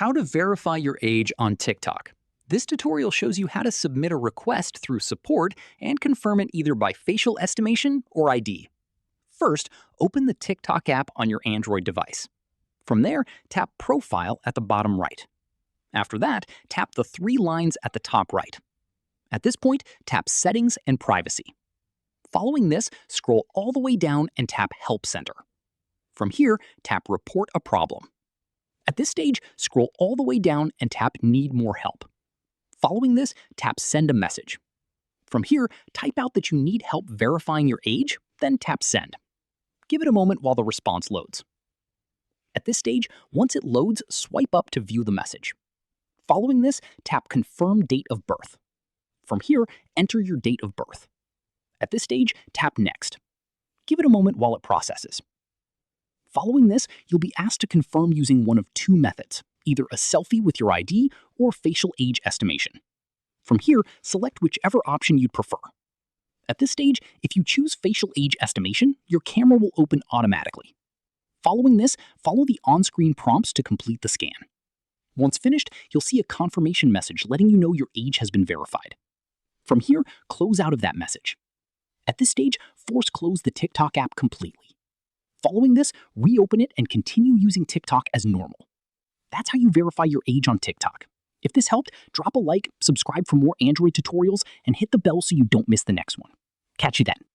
How to verify your age on TikTok. This tutorial shows you how to submit a request through support and confirm it either by facial estimation or ID. First, open the TikTok app on your Android device. From there, tap Profile at the bottom right. After that, tap the three lines at the top right. At this point, tap Settings and Privacy. Following this, scroll all the way down and tap Help Center. From here, tap Report a Problem. At this stage, scroll all the way down and tap Need More Help. Following this, tap Send a Message. From here, type out that you need help verifying your age, then tap Send. Give it a moment while the response loads. At this stage, once it loads, swipe up to view the message. Following this, tap Confirm Date of Birth. From here, enter your date of birth. At this stage, tap Next. Give it a moment while it processes. Following this, you'll be asked to confirm using one of two methods, either a selfie with your ID or facial age estimation. From here, select whichever option you'd prefer. At this stage, if you choose facial age estimation, your camera will open automatically. Following this, follow the on-screen prompts to complete the scan. Once finished, you'll see a confirmation message letting you know your age has been verified. From here, close out of that message. At this stage, force close the TikTok app completely. Following this, reopen it and continue using TikTok as normal. That's how you verify your age on TikTok. If this helped, drop a like, subscribe for more Android tutorials, and hit the bell so you don't miss the next one. Catch you then.